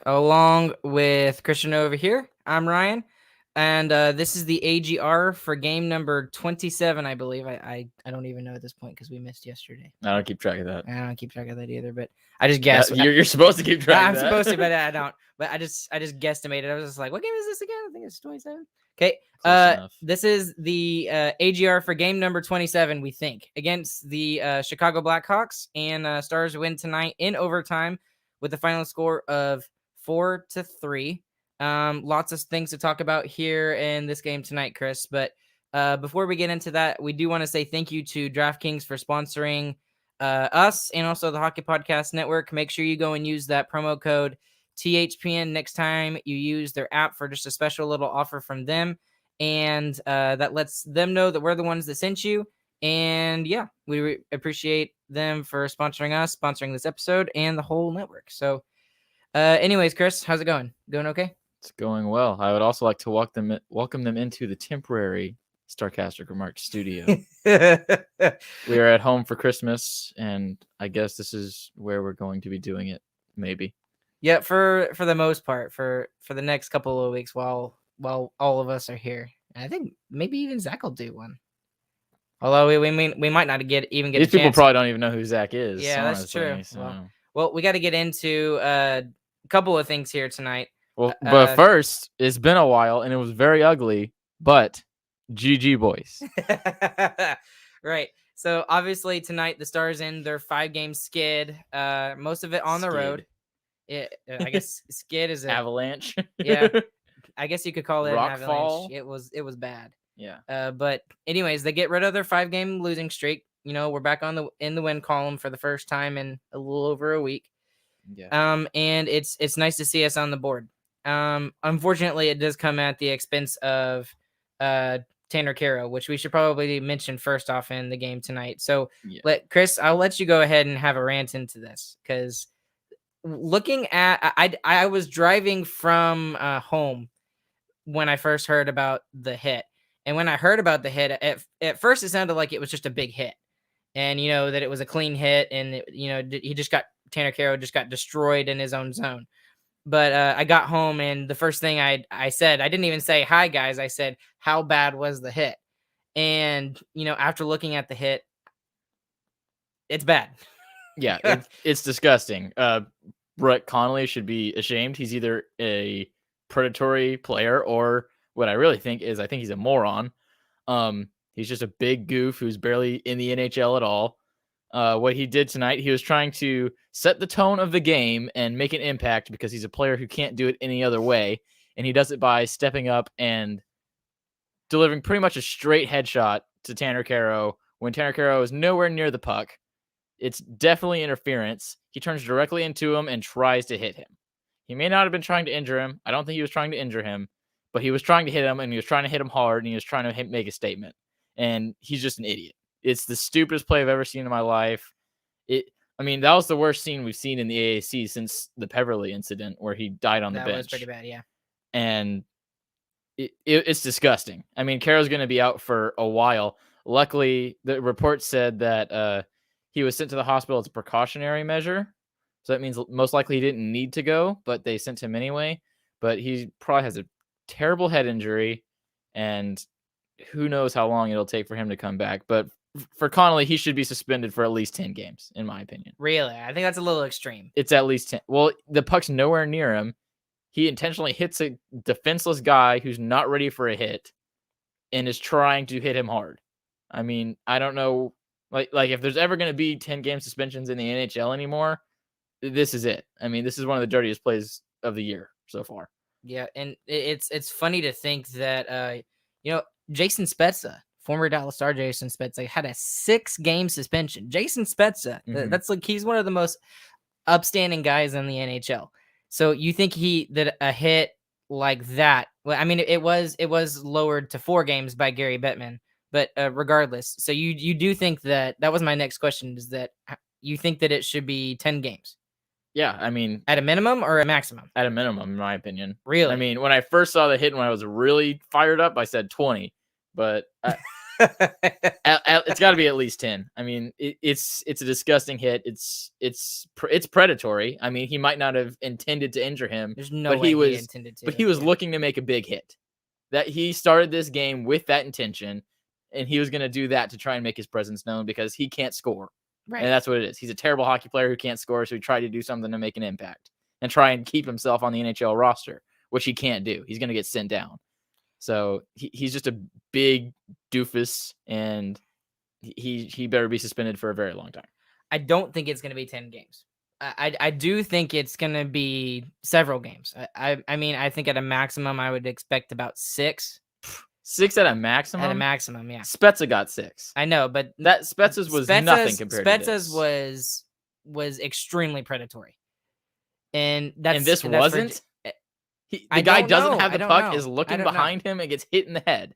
along with Christian over here. I'm Ryan, and this is the AGR for game number 27, I believe. I don't even know at this point because we missed yesterday. I don't keep track of that. I don't keep track of that either, but I just guessed. You're supposed to keep track I'm of that. supposed to, but I don't. But I just guesstimated. I was just like, what game is this again? I think it's 27. Okay. This is the AGR for game number 27, we think, against the Chicago Blackhawks, and Stars win tonight in overtime with the final score of 4-3. Lots of things to talk about here in this game tonight, Chris. But before we get into that, we do want to say thank you to DraftKings for sponsoring us and also the Hockey Podcast Network. Make sure you go and use that promo code THPN next time you use their app for just a special little offer from them. And that lets them know that we're the ones that sent you. And yeah, we appreciate them for sponsoring us, sponsoring this episode, and the whole network. So anyways, Chris, how's it going? Going okay? It's going well. I would also like to welcome them into the temporary Starcastic Remarks studio. We are at home for Christmas, and I guess this is where we're going to be doing it, maybe. Yeah, for the most part, for the next couple of weeks while all of us are here. And I think maybe even Zach will do one. Although we might not get These people probably don't even know who Zach is. Yeah, honestly, that's true. So. Well, we got to get into a couple of things here tonight. Well, but first, it's been a while, and it was very ugly, but GG boys. Right. So obviously tonight the Stars in their 5-game skid. Most of it on the road. I guess skid is avalanche. Yeah. I guess you could call it Rock an avalanche. fall. It was bad. Yeah. But anyways, they get rid of their 5-game losing streak. You know, we're back in the win column for the first time in a little over a week. Yeah. And it's nice to see us on the board. Unfortunately, it does come at the expense of Tanner Kero, which we should probably mention first off in the game tonight. So Chris, I'll let you go ahead and have a rant into this, because looking at I was driving from home when I first heard about the hit. And when I heard about the hit, at first it sounded like it was just a big hit. And, you know, that it was a clean hit. And, Tanner Kero just got destroyed in his own zone. But I got home, and the first thing I said, I didn't even say, hi, guys. I said, how bad was the hit? And, after looking at the hit, it's bad. Yeah, it's disgusting. Brett Connolly should be ashamed. He's either a predatory player, or what I really think is, I think he's a moron. He's just a big goof who's barely in the NHL at all. What he did tonight, he was trying to set the tone of the game and make an impact, because he's a player who can't do it any other way. And he does it by stepping up and delivering pretty much a straight headshot to Tanner Kero when Tanner Kero is nowhere near the puck. It's definitely interference. He turns directly into him and tries to hit him. He may not have been trying to injure him. I don't think he was trying to injure him, but he was trying to hit him, and he was trying to hit him hard, and he was trying to make a statement. And he's just an idiot. It's the stupidest play I've ever seen in my life. That was the worst scene we've seen in the AAC since the Peverly incident, where he died on the bench. That was pretty bad, yeah. And it's disgusting. I mean, Kero's going to be out for a while. Luckily, the report said that he was sent to the hospital as a precautionary measure. So that means most likely he didn't need to go, but they sent him anyway. But he probably has a terrible head injury, and who knows how long it'll take for him to come back. But for Connolly, he should be suspended for at least 10 games, in my opinion. Really? I think that's a little extreme. It's at least 10. Well, the puck's nowhere near him. He intentionally hits a defenseless guy who's not ready for a hit and is trying to hit him hard. I mean, I don't know. Like if there's ever going to be 10-game suspensions in the NHL anymore, this is it. I mean, this is one of the dirtiest plays of the year so far. Yeah, and it's funny to think that, Jason Spezza, former Dallas Star Jason Spezza, had a 6-game suspension. Jason Spezza, that's like, he's one of the most upstanding guys in the NHL. So you think that a hit like that, well, I mean, it was lowered to 4 games by Gary Bettman, but regardless. So you do think that was my next question, is that you think that it should be 10 games? Yeah, I mean, at a minimum or a maximum? At a minimum, in my opinion. Really? I mean, when I first saw the hit and when I was really fired up, I said 20. But It's got to be at least 10. I mean, it's a disgusting hit. It's predatory. I mean, he might not have intended to injure him. There's no but way he was intended to. But he was looking to make a big hit. That he started this game with that intention, and he was going to do that to try and make his presence known because he can't score. Right. And that's what it is. He's a terrible hockey player who can't score, so he tried to do something to make an impact and try and keep himself on the NHL roster, which he can't do. He's going to get sent down. So he's just a big doofus, and he better be suspended for a very long time. I don't think it's going to be 10 games. I do think it's going to be several games. I mean, I think at a maximum, I would expect about 6. 6 at a maximum? At a maximum, yeah. Spezza got 6. I know, but that Spezza's was nothing compared to this. Spezza's was extremely predatory. And this wasn't? The guy doesn't have the puck, is looking behind him, and gets hit in the head.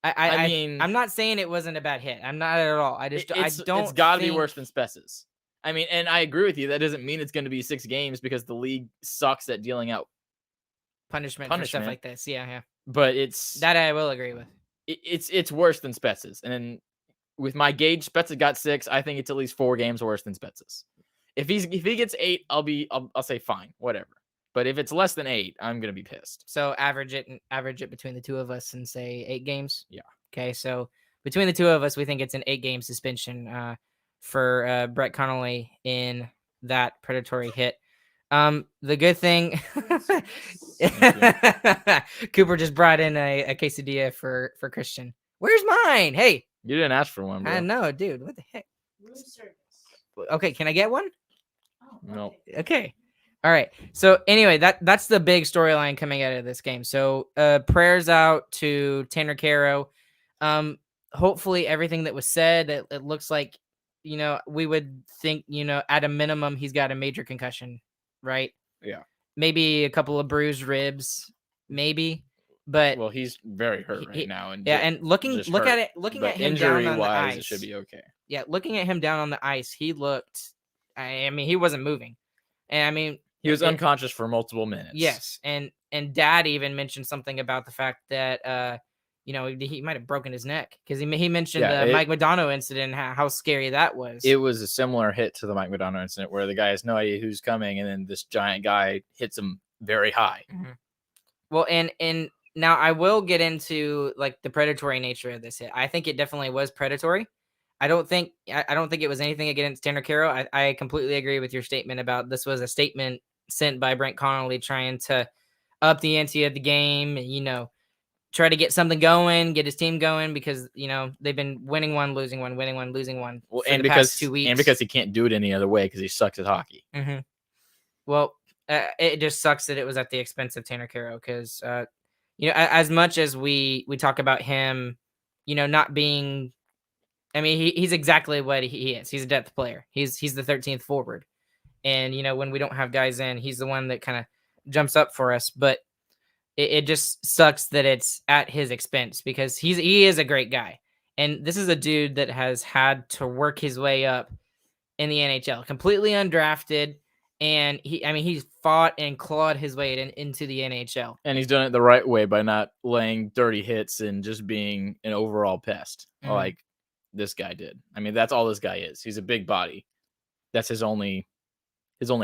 I mean, I'm not saying it wasn't a bad hit. I'm not at all. It's got to be worse than Spezza's. I mean, and I agree with you. That doesn't mean it's going to be 6 games because the league sucks at dealing out punishment for stuff like this. Yeah. But it's that I will agree with. It's worse than Spezza's, and then with my gauge, Spezza got 6. I think it's at least 4 games worse than Spezza's. If he gets 8, I'll say fine, whatever. But if it's less than 8, I'm gonna be pissed. So average it between the two of us and say 8 games. Yeah. Okay. So between the two of us, we think it's an 8-game suspension for Brett Connolly in that predatory hit. The good thing, Cooper just brought in a quesadilla for Christian. Where's mine? Hey, you didn't ask for one, bro. I know, dude. What the heck? Okay, can I get one? No. Okay. All right. So anyway, that's the big storyline coming out of this game. So prayers out to Tanner Caro. Hopefully everything that was said, it looks like, we would think, at a minimum, he's got a major concussion, right? Yeah. Maybe a couple of bruised ribs, maybe. But well, he's very hurt right now. And look at him down on the ice, it should be okay. Yeah, looking at him down on the ice, he looked. I mean, he wasn't moving, and I mean, he was unconscious for multiple minutes. Yes, and Dad even mentioned something about the fact that he might have broken his neck because he mentioned the Mike Modano incident, how scary that was. It was a similar hit to the Mike Modano incident where the guy has no idea who's coming, and then this giant guy hits him very high. Mm-hmm. Well, and now I will get into like the predatory nature of this hit. I think it definitely was predatory. I don't think it was anything against Tanner Caro. I completely agree with your statement about this was a statement sent by Brent Connolly trying to up the ante of the game, try to get something going, get his team going because, they've been winning one, losing one, winning one, losing one well, for the past 2 weeks. And because he can't do it any other way because he sucks at hockey. Mm-hmm. Well, it just sucks that it was at the expense of Tanner Caro because, as much as we talk about him, not being – I mean, he's exactly what he is. He's a depth player. He's the 13th forward. And, when we don't have guys in, he's the one that kind of jumps up for us. But it just sucks that it's at his expense because he is a great guy. And this is a dude that has had to work his way up in the NHL, completely undrafted. And he's fought and clawed his way into the NHL. And he's done it the right way by not laying dirty hits and just being an overall pest like this guy did. I mean, that's all this guy is. He's a big body. That's his only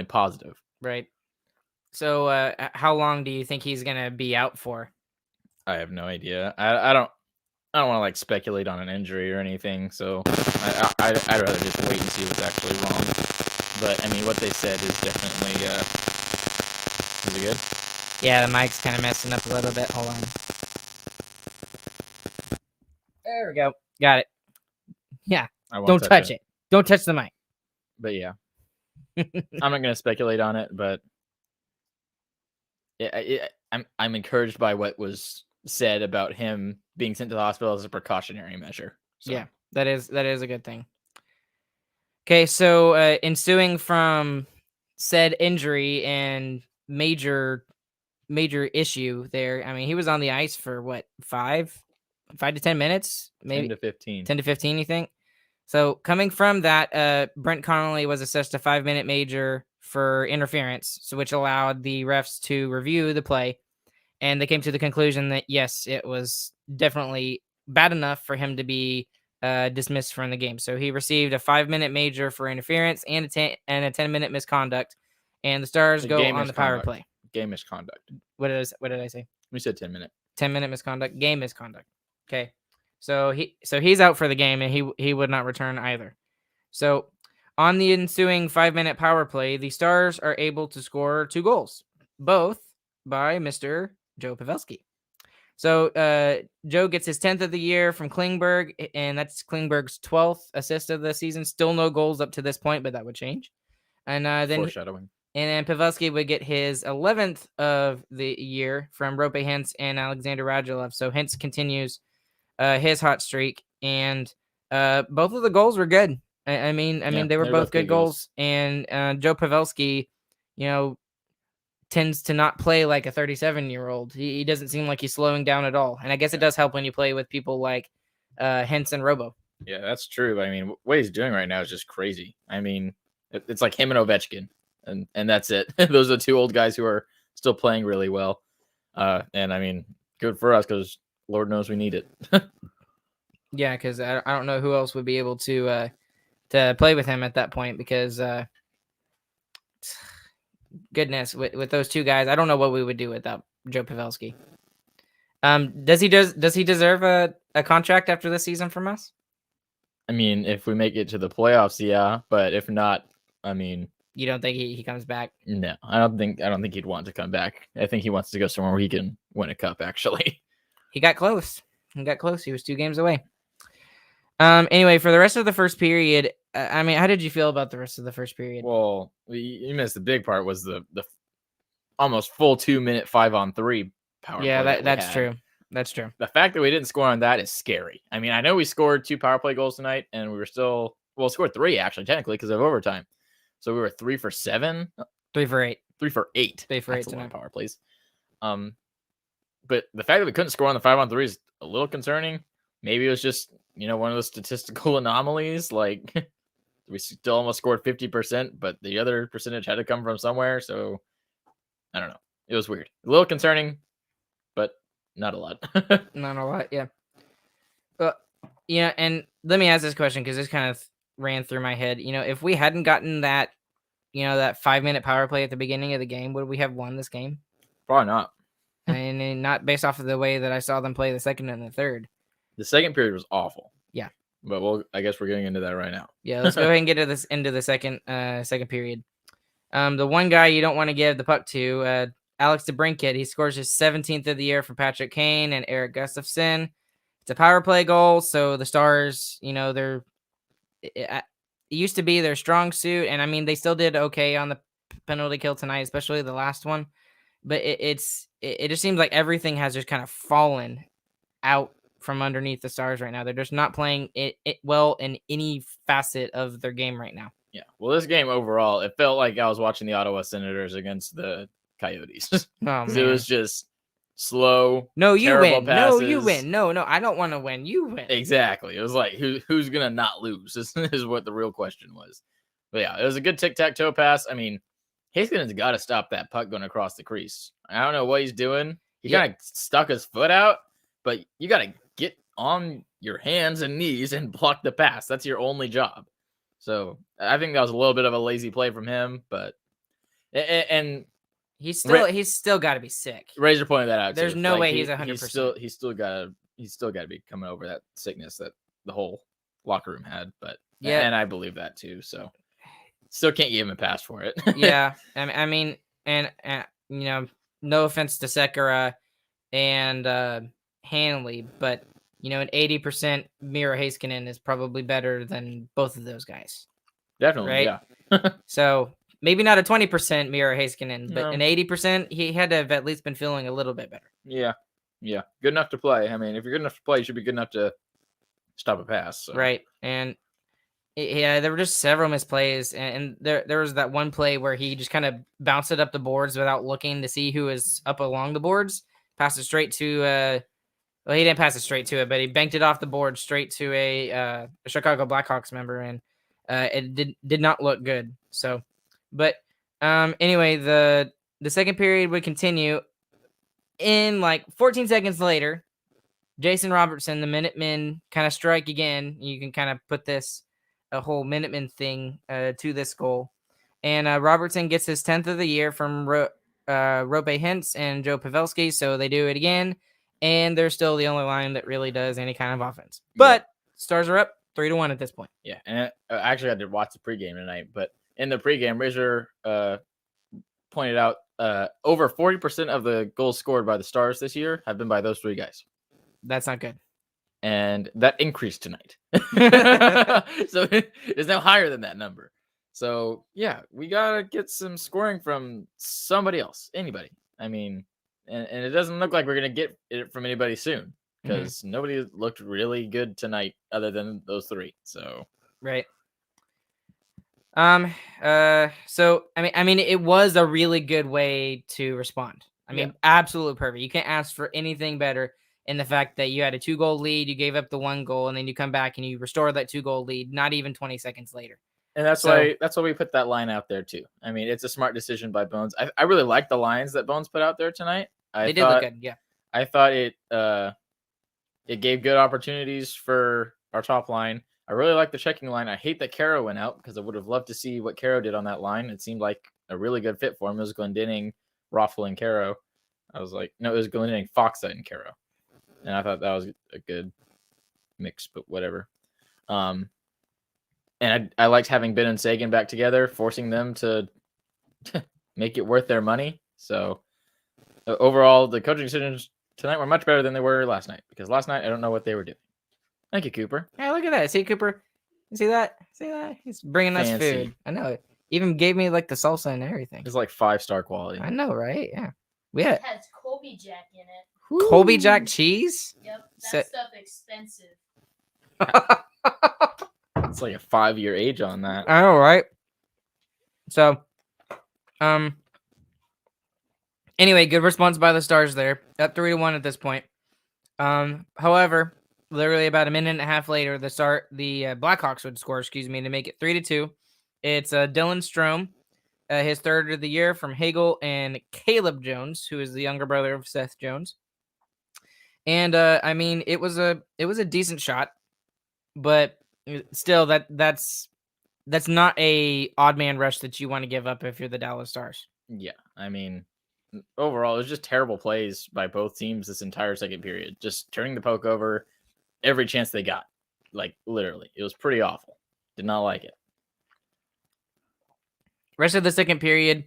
positive. Right. So how long do you think he's going to be out for? I have no idea. I don't want to speculate on an injury or anything. So I'd rather just wait and see what's actually wrong. But I mean, what they said is definitely, is it good? Yeah, the mic's kind of messing up a little bit. Hold on. There we go. Got it. Yeah. Don't touch it. Don't touch the mic. But yeah, I'm not going to speculate on it, but I'm encouraged by what was said about him being sent to the hospital as a precautionary measure. So. Yeah, that is a good thing. Okay, so ensuing from said injury and major issue there. I mean, he was on the ice for what, 5 to 10 minutes, maybe 10 to 15. 10 to 15, you think? So coming from that, Brent Connolly was assessed a 5-minute major for interference, so which allowed the refs to review the play, and they came to the conclusion that yes, it was definitely bad enough for him to be dismissed from the game. So he received a 5-minute major for interference and a 10-minute misconduct. And the Stars go on the power play. Game misconduct. What did I say? We said 10-minute. 10-minute misconduct. Game misconduct. Okay. So he's out for the game, and he would not return either. So on the ensuing 5-minute power play, the Stars are able to score 2 goals, both by Mr. Joe Pavelski. So Joe gets his 10th of the year from Klingberg, and that's Klingberg's 12th assist of the season. Still no goals up to this point, but that would change. And then foreshadowing. And then Pavelski would get his 11th of the year from Rope Hintz and Alexander Radulov. So Hintz continues his hot streak, and both of the goals were good. I mean, they were both good goals. And Joe Pavelski, tends to not play like a 37-year-old. He doesn't seem like he's slowing down at all. And I guess it does help when you play with people like Hintz and Robo. Yeah, that's true. I mean, what he's doing right now is just crazy. I mean, it's like him and Ovechkin, and that's it. Those are the 2 old guys who are still playing really well. And I mean, good for us because Lord knows we need it. Yeah, because I don't know who else would be able to play with him at that point because goodness, with those 2 guys, I don't know what we would do without Joe Pavelski. Does he deserve a contract after this season from us? I mean, if we make it to the playoffs, yeah, but if not, I mean, you don't think he comes back? No, I don't think he'd want to come back. I think he wants to go somewhere where he can win a cup. Actually, he got close. He was 2 games away. Anyway, for the rest of the first period, I mean, how did you feel about the rest of the first period? Well, you missed the big part was the almost full 2-minute 5-on-3 power play. Yeah, that's true. That's true. The fact that we didn't score on that is scary. I mean, I know we scored 2 power play goals tonight, and we were scored 3 actually, technically, because of overtime. So we were 3 for 7. 3 for 8. 3 for 8. 3 for 8 tonight. Power plays. But the fact that we couldn't score on the 5-on-3 is a little concerning. Maybe it was just one of those statistical anomalies. Like we still almost scored 50%, but the other percentage had to come from somewhere. So I don't know. It was weird. A little concerning, but not a lot. Not a lot, yeah. But and let me ask this question because this kind of ran through my head. If we hadn't gotten that, that 5-minute power play at the beginning of the game, would we have won this game? Probably not. And not based off of the way that I saw them play the second and the third. The second period was awful. Yeah. But I guess we're getting into that right now. Yeah, let's go ahead and get into the second period. The one guy you don't want to give the puck to, Alex DeBrincat, he scores his 17th of the year from Patrick Kane and Eric Gustafsson. It's a power play goal, so the Stars, it used to be their strong suit, and I mean they still did okay on the penalty kill tonight, especially the last one. But it just seems like everything has just kind of fallen out from underneath the Stars right now. They're just not playing it well in any facet of their game right now. Yeah. Well, this game overall, it felt like I was watching the Ottawa Senators against the Coyotes. Oh, man. It was just slow. No, you win. Passes. No, you win. No, I don't want to win. You win. Exactly. It was like, who's going to not lose is what the real question was. But yeah, it was a good tic-tac-toe pass. I mean, Haskinen's got to stop that puck going across the crease. I don't know what he's doing. He kind of stuck his foot out, but you got to get on your hands and knees and block the pass. That's your only job. So I think that was a little bit of a lazy play from him, but and he's still got to be sick. Razor pointed that out. There's too. no way he's 100%. He's still got to be coming over that sickness that the whole locker room had. But yeah, and I believe that too. So still can't give him a pass for it. Yeah, I mean, and no offense to Sekera and Hanley, but an 80% Miro Heiskanen is probably better than both of those guys. Definitely, right? Yeah. So maybe not a 20% Miro Heiskanen, but an 80%, he had to have at least been feeling a little bit better. Yeah. Good enough to play. I mean, if you're good enough to play, you should be good enough to stop a pass. So. Right, and yeah, there were just several misplays, and there was that one play where he just kind of bounced it up the boards without looking to see who was up along the boards, passed it straight to well, he didn't pass it straight to it, but he banked it off the board straight to a Chicago Blackhawks member, and it did not look good. So, but anyway, the second period would continue. In like 14 seconds later, Jason Robertson, the Minutemen, kind of strike again. You can kind of put this a whole Minutemen thing to this goal. And Robertson gets his 10th of the year from Rope Hintz and Joe Pavelski. So they do it again. And they're still the only line that really does any kind of offense. But Stars are up 3-1 at this point. Yeah. And actually, I did watch the pregame tonight. But in the pregame, Razor pointed out over 40% of the goals scored by the Stars this year have been by those three guys. That's not good. And that increased tonight. So it's now higher than that number. So, yeah, we got to get some scoring from somebody else, anybody. I mean, and it doesn't look like we're going to get it from anybody soon because nobody looked really good tonight other than those three. So, right. So I mean, it was a really good way to respond. I mean, absolutely perfect. You can't ask for anything better in the fact that you had a 2-goal lead, you gave up the 1 goal, and then you come back and you restore that 2-goal lead, not even 20 seconds later. And that's why we put that line out there too. I mean, it's a smart decision by Bones. I really like the lines that Bones put out there tonight. They did look good, yeah. I thought it gave good opportunities for our top line. I really like the checking line. I hate that Caro went out because I would have loved to see what Caro did on that line. It seemed like a really good fit for him. It was Glendening, Roffel, and Caro. I was like, no, it was Glendening, Foxa, and Caro. And I thought that was a good mix, but whatever. And I liked having Ben and Sagan back together, forcing them to make it worth their money. So overall, the coaching decisions tonight were much better than they were last night. Because last night, I don't know what they were doing. Thank you, Cooper. Yeah, look at that. See, Cooper? You see that? See that? He's bringing us food. I know. Even gave me like the salsa and everything. It's like 5-star quality. I know, right? Yeah. It has Colby Jack in it. Colby Jack cheese? Yep, that stuff expensive. It's like a 5-year age on that. I know, right? So, anyway, good response by the Stars there. Up 3-1 at this point. However, literally about a minute and a half later, the Blackhawks would score, to make it 3-2. It's Dylan Strome, his 3rd of the year from Hagel and Caleb Jones, who is the younger brother of Seth Jones. And I mean, it was a decent shot, but still, that's not a odd man rush that you want to give up if you're the Dallas Stars. Yeah, I mean, overall, it was just terrible plays by both teams this entire second period. Just turning the puck over every chance they got, like literally, it was pretty awful. Did not like it. Rest of the second period.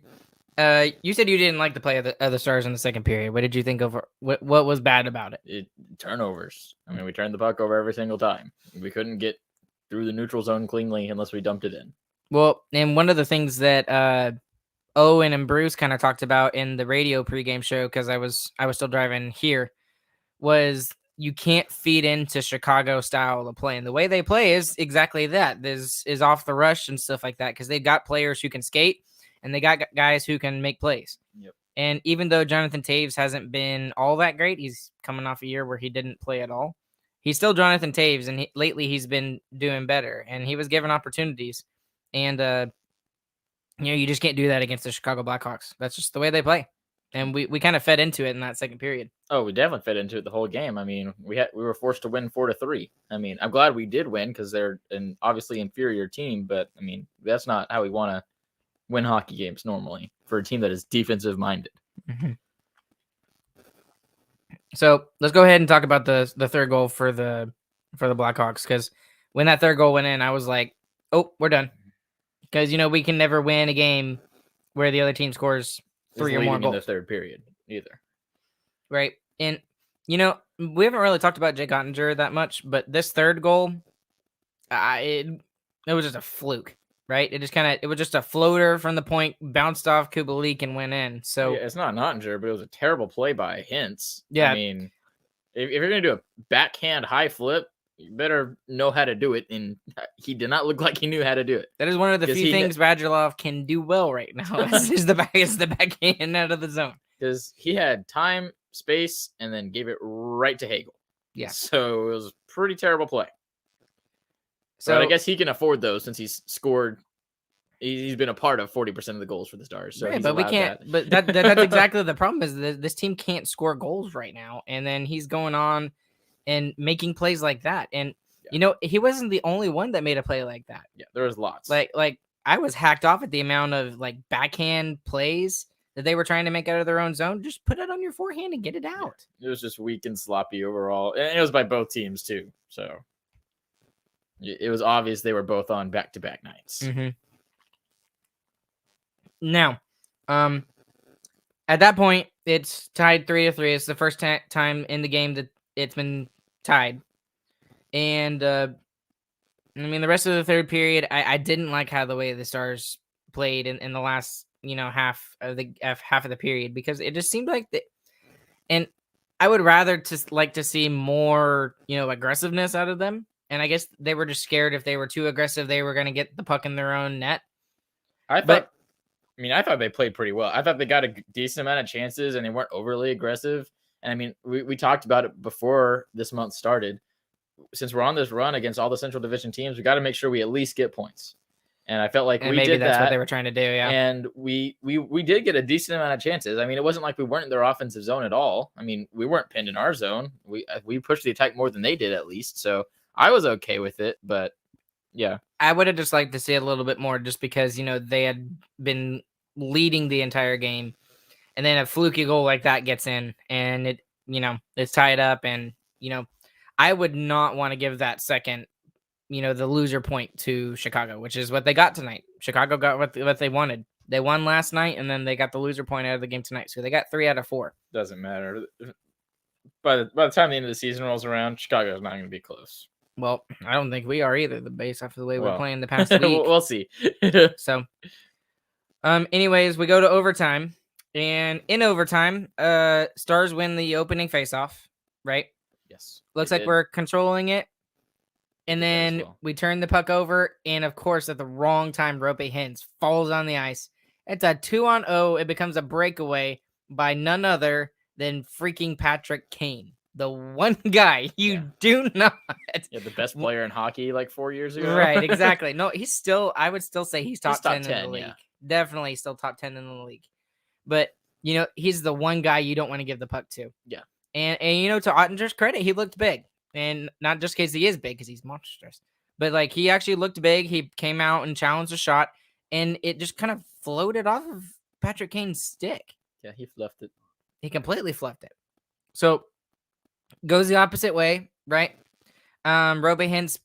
You said you didn't like the play of the Stars in the second period. What did you think of what was bad about it? Turnovers. I mean, we turned the puck over every single time. We couldn't get through the neutral zone cleanly unless we dumped it in. Well, and one of the things that Owen and Bruce kind of talked about in the radio pregame show, because I was still driving here, was you can't feed into Chicago style of play. And the way they play is exactly that. This is off the rush and stuff like that, because they've got players who can skate and they got guys who can make plays. Yep. And even though Jonathan Taves hasn't been all that great, he's coming off a year where he didn't play at all. He's still Jonathan Taves, and lately he's been doing better, and he was given opportunities. And, you just can't do that against the Chicago Blackhawks. That's just the way they play. And we kind of fed into it in that second period. Oh, we definitely fed into it the whole game. I mean, we were forced to win 4-3. I mean, I'm glad we did win because they're an obviously inferior team, but I mean, that's not how we want to win hockey games normally for a team that is defensive minded. Mm-hmm. So let's go ahead and talk about the third goal for the Blackhawks, because when that third goal went in, I was like, oh, we're done. Because, we can never win a game where the other team scores 3 or more goals. In the third period either. Right. And, we haven't really talked about Jake Ottinger that much, but this third goal, it was just a fluke, right? It was just a floater from the point, bounced off Kubalik and went in. So yeah, it's not an Ottinger, but it was a terrible play by Hintz. Yeah. I mean, if you're going to do a backhand high flip, you better know how to do it, and he did not look like he knew how to do it. That is one of the few things Radulov can do well right now. is the backhand out of the zone. Because he had time, space, and then gave it right to Hagel. Yeah. So it was a pretty terrible play. So but I guess he can afford those since he's scored. He's been a part of 40% of the goals for the Stars. So right, but we can't. But that's exactly the problem. Is that this team can't score goals right now, and then he's going on and making plays like that. And he wasn't the only one that made a play like that. Yeah, there was lots. Like I was hacked off at the amount of like backhand plays that they were trying to make out of their own zone. Just put it on your forehand and get it out. Yeah, it was just weak and sloppy overall. And it was by both teams too. So it was obvious they were both on back-to-back nights. Mm-hmm. Now, at that point, it's tied 3-3. It's the first time in the game that it's been tied. And I mean, the rest of the third period, I didn't like how the way the Stars played in the last, half of the period, because it just seemed like and I would rather just like to see more, aggressiveness out of them. And I guess they were just scared if they were too aggressive, they were going to get the puck in their own net. I thought they played pretty well. I thought they got a decent amount of chances and they weren't overly aggressive. And I mean, we talked about it before this month started. Since we're on this run against all the Central Division teams, we got to make sure we at least get points. And I felt like we did that's that. What they were trying to do, yeah. And we did get a decent amount of chances. I mean, it wasn't like we weren't in their offensive zone at all. I mean, we weren't pinned in our zone. We pushed the attack more than they did, at least. So I was okay with it, but yeah. I would have just liked to see it a little bit more, just because, they had been leading the entire game, and then a fluky goal like that gets in, and it, it's tied up, and, I would not want to give that second, the loser point to Chicago, which is what they got tonight. Chicago got what they wanted. They won last night, and then they got the loser point out of the game tonight. So they got 3 out of 4. Doesn't matter. By the time the end of the season rolls around, Chicago's not going to be close. Well, I don't think we are either, based off of the way we're playing the past week. We'll see. So, anyways, we go to overtime, and in overtime, Stars win the opening faceoff, right? Yes. Looks like we're controlling it. And then we turn the puck over, and of course, at the wrong time, Rope Hintz falls on the ice. It's a 2-on-0. It becomes a breakaway by none other than freaking Patrick Kane, the one guy you do not. Yeah, the best player in hockey like 4 years ago. Right, exactly. No, I would still say he's top 10 in the league. Yeah. Definitely still top 10 in the league. But, he's the one guy you don't want to give the puck to. Yeah. And to Ottinger's credit, he looked big. And not just because he is big, because he's monstrous, but like he actually looked big. He came out and challenged a shot, and it just kind of floated off of Patrick Kane's stick. Yeah, he fluffed it. He completely fluffed it. So goes the opposite way, right? Robe Hintz,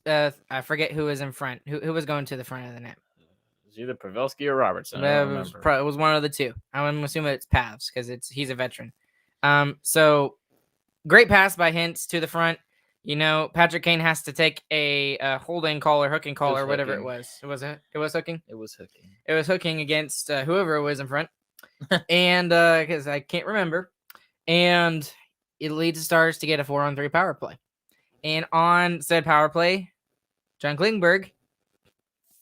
I forget who was in front. Who was going to the front of the net? It was either Pavelski or Robertson. It was one of the two. I'm assuming it's Pavs because he's a veteran. So great pass by Hintz to the front. Patrick Kane has to take a holding call or hooking call or whatever it was. It was hooking? It was hooking. It was hooking against whoever was in front. And because I can't remember. And it leads the Stars to get a 4-on-3 power play. And on said power play, John Klingberg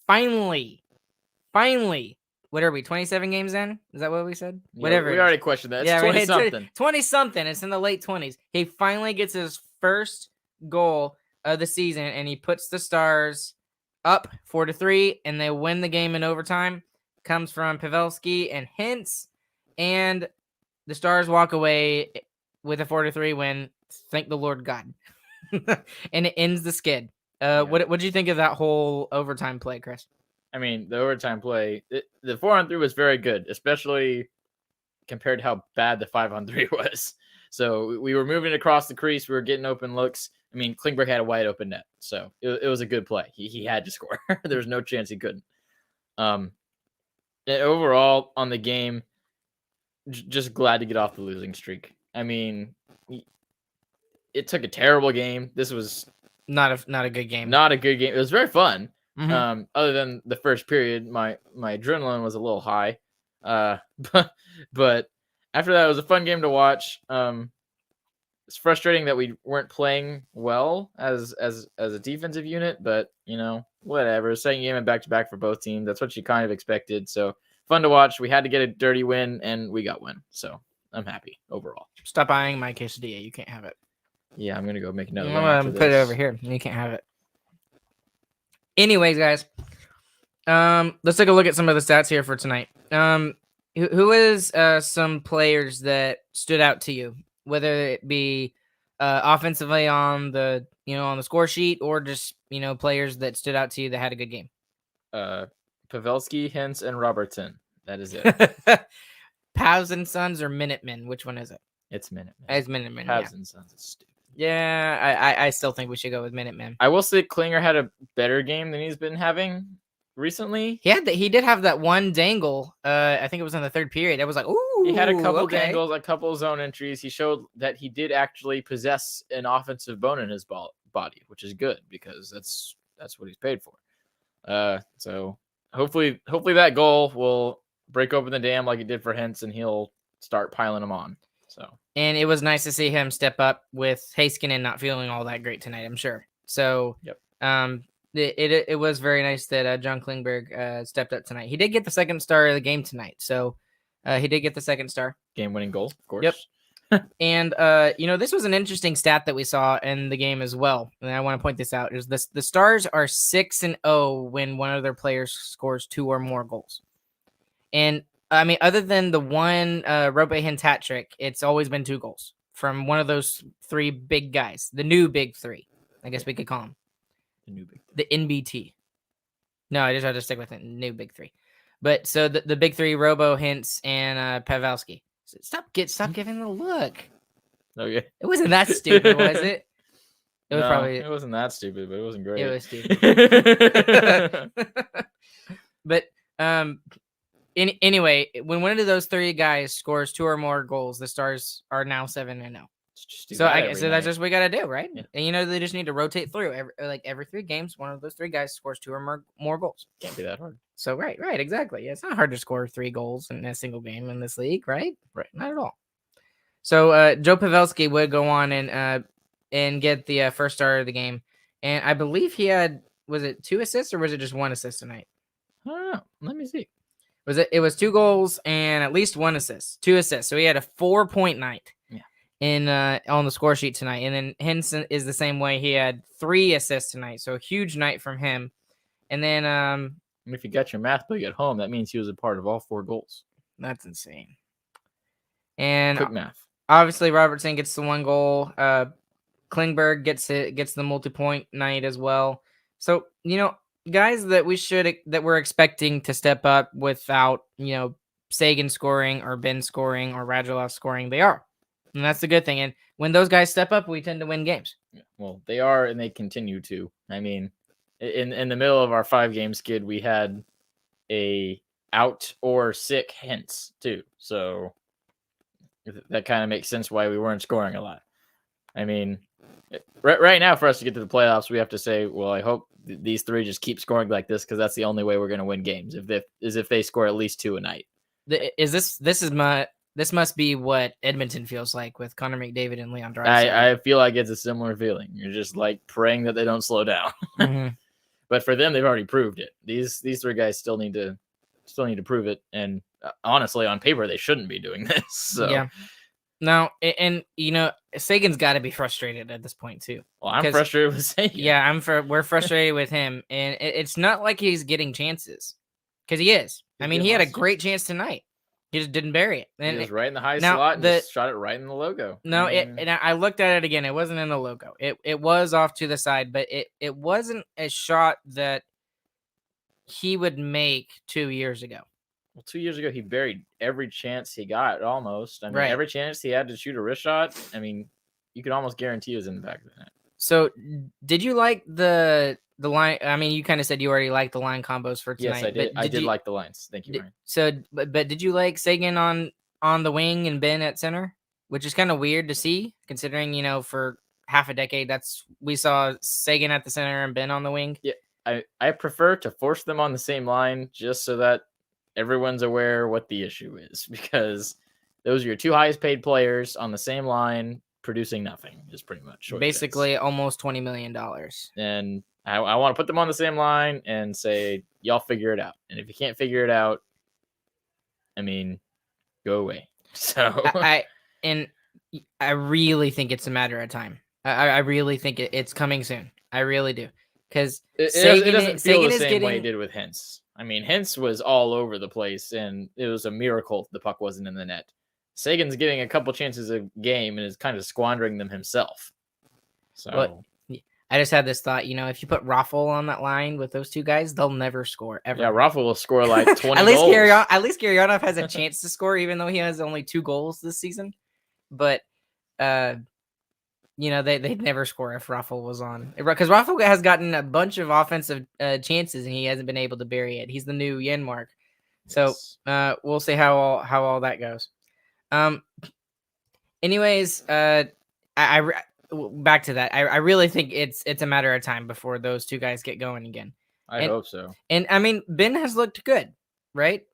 finally, what are we, 27 games in? Is that what we said? Yeah, Whatever. We already questioned that. It's 20-something. 20-something. It's in the late 20s. He finally gets his first goal of the season, and he puts the Stars up 4-3, and they win the game in overtime. Comes from Pavelski and Hintz, and the Stars walk away with a 4-3 win. Thank the Lord God. And it ends the skid. What did you think of that whole overtime play, Chris? I mean, the overtime play, the 4-on-3 was very good, especially compared to how bad the 5-on-3 was. So we were moving across the crease. We were getting open looks. I mean, Klingberg had a wide open net, so it was a good play. He had to score. There was no chance he couldn't. And overall on the game, just glad to get off the losing streak. I mean, it took a terrible game. This was not a good game. Not a good game. It was very fun. Mm-hmm. Other than the first period, my adrenaline was a little high. But after that, it was a fun game to watch. It's frustrating that we weren't playing well as a defensive unit, but whatever. Second game and back-to-back for both teams. That's what you kind of expected. So fun to watch. We had to get a dirty win, and we got win. So I'm happy overall. Stop buying my quesadilla. You can't have it. Yeah, I'm gonna go make another one. I'm gonna put it over here. You can't have it. Anyways, guys, let's take a look at some of the stats here for tonight. Who is some players that stood out to you, whether it be offensively on the score sheet, or just players that stood out to you that had a good game? Pavelski, Hintz, and Robertson. That is it. Pavs and Sons or Minutemen? Which one is it? It's Minutemen. It's Minutemen. Pavs and Sons is stupid. Yeah, I still think we should go with Minutemen. I will say Klinger had a better game than he's been having recently. He did have that one dangle. I think it was in the third period. It was like, ooh. He had a couple dangles, a couple zone entries. He showed that he did actually possess an offensive bone in his body, which is good because that's what he's paid for. So hopefully that goal will break open the dam like it did for Hintz, and he'll start piling them on. So. And it was nice to see him step up with Heiskanen not feeling all that great tonight, I'm sure. So, yep. It was very nice that John Klingberg stepped up tonight. He did get the second star of the game tonight. So, he did get the second star. Game-winning goal, of course. Yep. And, this was an interesting stat that we saw in the game as well. And I want to point this out. Is the Stars are 6-0 when one of their players scores 2 or more goals. And I mean, other than the one Rope Hintz hat trick, it's always been 2 goals from one of those 3 big guys, the new big 3. I guess we could call them the new big 3. The NBT. No, I just have to stick with it. New big 3. But so the big 3, Robo, Hintz, and Pavelski. So stop giving the look. Okay. It wasn't that stupid, was it? It was probably. It wasn't that stupid, but it wasn't great. It was stupid. But anyway, when one of those 3 guys scores 2 or more goals, the Stars are now 7-0. So that's just what we gotta do, right? Yeah. And they just need to rotate through every 3 games. One of those 3 guys scores 2 or more goals. Can't be that hard. So right, exactly. Yeah, it's not hard to score 3 goals in a single game in this league, right? Right, not at all. So Joe Pavelski would go on and get the first star of the game, and I believe he had, was it 2 assists or was it just 1 assist tonight? I don't know. Let me see. It was 2 goals and at least 1 assist, 2 assists. So he had a 4-point night. In on the score sheet tonight. And then Henson is the same way. He had 3 assists tonight, so a huge night from him. And then if you got your math book at home, that means he was a part of all 4 goals. That's insane. And quick math. Obviously Robertson gets the 1 goal. Klingberg gets the multi-point night as well. So, guys that we're expecting to step up without, Sagan scoring or Ben scoring or Radulov scoring, they are. And that's the good thing. And when those guys step up, we tend to win games. Well, they are, and they continue to. I mean, in the middle of our 5-game skid, we had a out or sick Hintz too. So that kind of makes sense why we weren't scoring a lot. I mean, right now for us to get to the playoffs, we have to say, well, I hope these 3 just keep scoring like this, because that's the only way we're going to win games. If they score at least 2 a night. This must be what Edmonton feels like with Connor McDavid and Leon Draisaitl. I feel like it's a similar feeling. You're just like praying that they don't slow down. Mm-hmm. But for them, they've already proved it. These 3 guys still need to prove it. And honestly, on paper, they shouldn't be doing this. So. Yeah. No, and Sagan's got to be frustrated at this point too. Well, I'm frustrated with Sagan. Yeah, we're frustrated with him, and it's not like he's getting chances, because he is. I mean, he had a great chance tonight. He just didn't bury it. And he was right in the high slot and just shot it right in the logo. No, and I looked at it again. It wasn't in the logo. It was off to the side, but it wasn't a shot that he would make 2 years ago. Well, 2 years ago, he buried every chance he got, almost. I mean, right. Every chance he had to shoot a wrist shot, I mean, you could almost guarantee it was in the back of the net. So, did you like the line? I mean, you kind of said you already liked the line combos for tonight. Yes, I did. I did like the lines. Thank you, Ryan. So, but did you like Sagan on the wing and Ben at center? Which is kind of weird to see, considering, for half a decade, we saw Sagan at the center and Ben on the wing. Yeah, I prefer to force them on the same line just so that everyone's aware what the issue is, because those are your 2 highest paid players on the same line producing nothing is pretty much basically almost $20 million. And I want to put them on the same line and say, y'all figure it out. And if you can't figure it out, I mean, go away. So I really think it's a matter of time. I really think it's coming soon. I really do. Because it doesn't feel the same way it did with Hintz. I mean, Hintz was all over the place, and it was a miracle the puck wasn't in the net. Sagan's getting a couple chances a game and is kind of squandering them himself. So Well, I just had this thought, if you put Raffle on that line with those two guys, they'll never score ever. yeah, Raffle will score like 20 at least goals. At least Gurianov has a chance to score, even though he has only 2 goals this season. But they'd never score if Raffle was on, because Raffle has gotten a bunch of offensive chances and he hasn't been able to bury it. He's the new Yenmark. So we'll see how all that goes. Anyways, back to that. I really think it's a matter of time before those two guys get going again. I hope so. And I mean, Ben has looked good, right?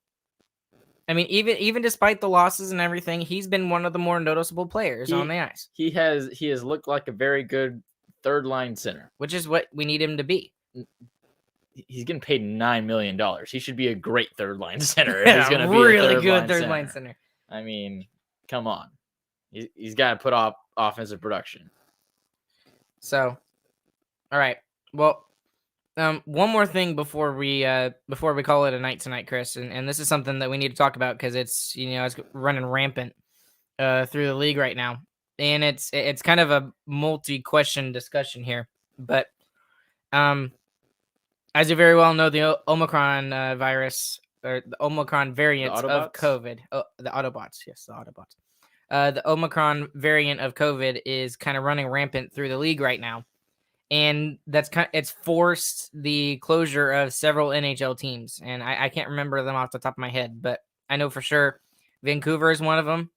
I mean, even despite the losses and everything, he's been one of the more noticeable players on the ice. He has looked like a very good third line center, which is what we need him to be. He's getting paid $9 million. He should be a great third line center. Yeah, he's going to be really a good third line center. I mean, come on, he's got to put off offensive production. So, all right. Well, one more thing before we call it a night tonight, Chris, and this is something that we need to talk about because it's it's running rampant through the league right now, and it's kind of a multi-question discussion here. But as you very well know, the Omicron virus or the Omicron variant of COVID, the Autobots, yes, the Autobots. The Omicron variant of COVID is kind of running rampant through the league right now. And it's forced the closure of several NHL teams. And I can't remember them off the top of my head, but I know for sure Vancouver is one of them.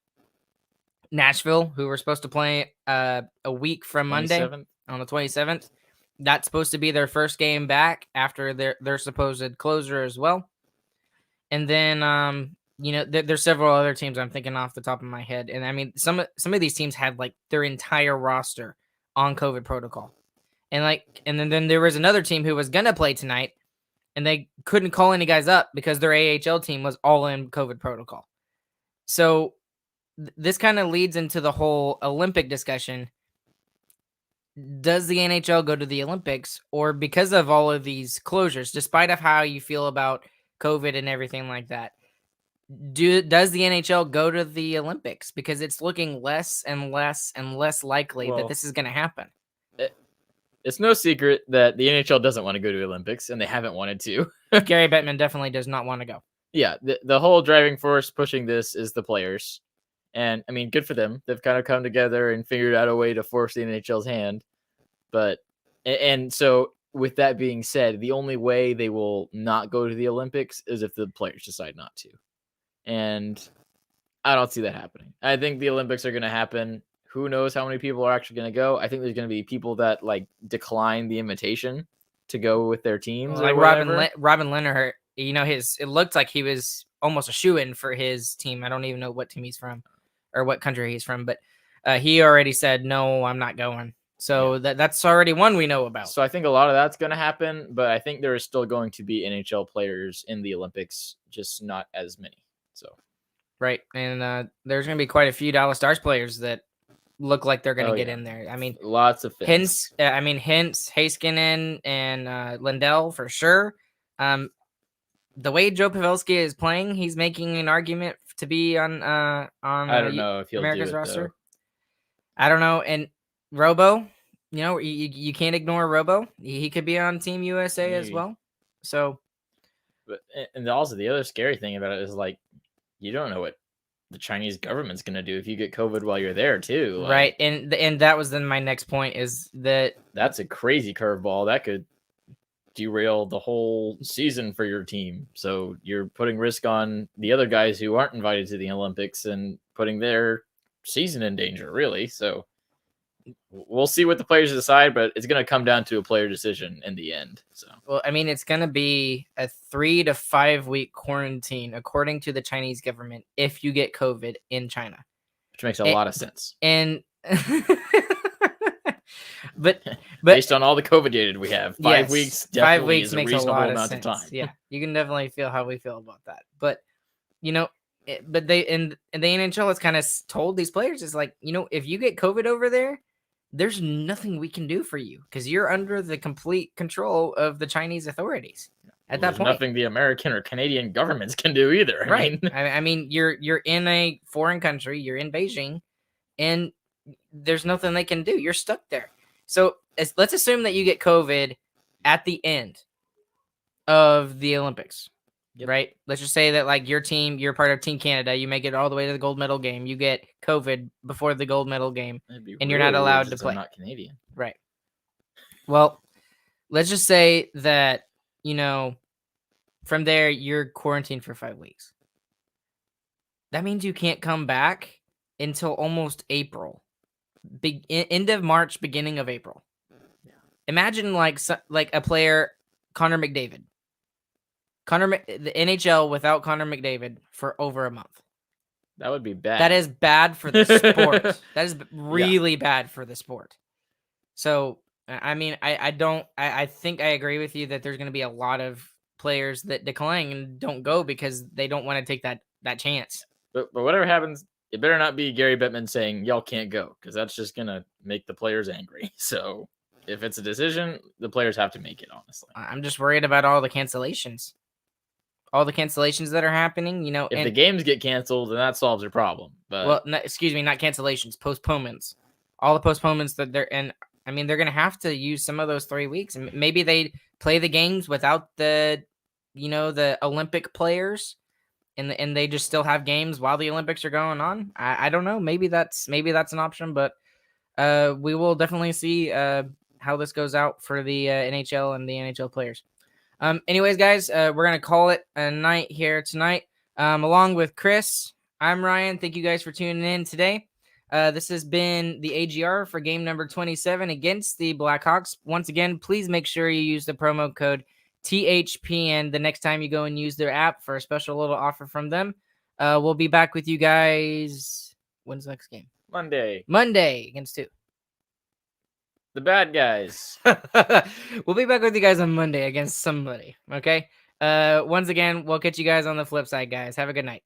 Nashville, who were supposed to play a week from Monday on the 27th. That's supposed to be their first game back after their supposed closure as well. And then, there's several other teams I'm thinking off the top of my head. And I mean, some of these teams had like their entire roster on COVID protocol. And then there was another team who was going to play tonight and they couldn't call any guys up because their AHL team was all in COVID protocol. So this kind of leads into the whole Olympic discussion. Does the NHL go to the Olympics, or because of all of these closures, despite of how you feel about COVID and everything like that, does the NHL go to the Olympics? Because it's looking less and less and less likely that this is going to happen. It's no secret that the NHL doesn't want to go to the Olympics, and they haven't wanted to. Gary Bettman definitely does not want to go. Yeah, the whole driving force pushing this is the players. And, I mean, good for them. They've kind of come together and figured out a way to force the NHL's hand. And so, with that being said, the only way they will not go to the Olympics is if the players decide not to. And I don't see that happening. I think the Olympics are going to happen. Who knows how many people are actually going to go? I think there's going to be people that, decline the invitation to go with their teams. Like Robin Leonard, it looked like he was almost a shoo-in for his team. I don't even know what team he's from or what country he's from, but he already said, no, I'm not going. So that's already one we know about. So I think a lot of that's going to happen, but I think there is still going to be NHL players in the Olympics, just not as many. So, right. And there's going to be quite a few Dallas Stars players that look like they're going to get in there. I mean, lots of Hintz, Heiskanen, and Lindell for sure. The way Joe Pavelski is playing, he's making an argument to be on I don't know if he'll America's do it, roster. though. I don't know. And Robo, you can't ignore Robo. He could be on Team USA as well. So, and also the other scary thing about it is you don't know what the Chinese government's going to do if you get COVID while you're there too. Right. And that was then my next point is that's a crazy curveball that could derail the whole season for your team. So you're putting risk on the other guys who aren't invited to the Olympics and putting their season in danger, really. So we'll see what the players decide, but it's going to come down to a player decision in the end. So, well, I mean, it's going to be a 3 to 5 week quarantine, according to the Chinese government, if you get COVID in China, which makes a lot of sense. And but based on all the COVID data we have, 5 weeks definitely 5 weeks is a makes reasonable a lot amount of of sense. time. Yeah, you can definitely feel how we feel about that. But but they in the NHL has kind of told these players is if you get COVID over there, there's nothing we can do for you because you're under the complete control of the Chinese authorities. At There's that point, nothing the American or Canadian governments can do either. right? I mean, I mean, you're in a foreign country. You're in Beijing, and there's nothing they can do. You're stuck there. So let's assume that you get COVID at the end of the Olympics, right? Let's just say that like your team, you're part of Team Canada. You make it all the way to the gold medal game. You get COVID before the gold medal game, and you're not allowed to play. I'm not Canadian, right? Well, let's just say that from there you're quarantined for 5 weeks. That means you can't come back until almost April. End of March, beginning of April. Yeah. Imagine like a player, Connor McDavid. The NHL without Connor McDavid for over a month. That would be bad. That is bad for the sport. That is really bad for the sport. So, I mean, I think I agree with you that there's going to be a lot of players that decline and don't go because they don't want to take that chance. But whatever happens, it better not be Gary Bettman saying y'all can't go, because that's just gonna make the players angry. So if it's a decision, the players have to make it. Honestly, I'm just worried about all the cancellations. All the cancellations that are happening. If the games get canceled, then that solves your problem. But excuse me, not cancellations, postponements. All the postponements that they're and I mean they're gonna have to use some of those 3 weeks, and maybe they play the games without the Olympic players. And they just still have games while the Olympics are going on. I don't know. Maybe that's an option, but we will definitely see how this goes out for the NHL and the NHL players. Anyways, guys, we're going to call it a night here tonight. Along with Chris, I'm Ryan. Thank you guys for tuning in today. This has been the AGR for game number 27 against the Blackhawks. Once again, please make sure you use the promo code THPN the next time you go and use their app for a special little offer from them. We'll be back with you guys. When's the next game? Monday against who? The bad guys. We'll be back with you guys on Monday against somebody. Okay. Once again, we'll catch you guys on the flip side, guys. Have a good night.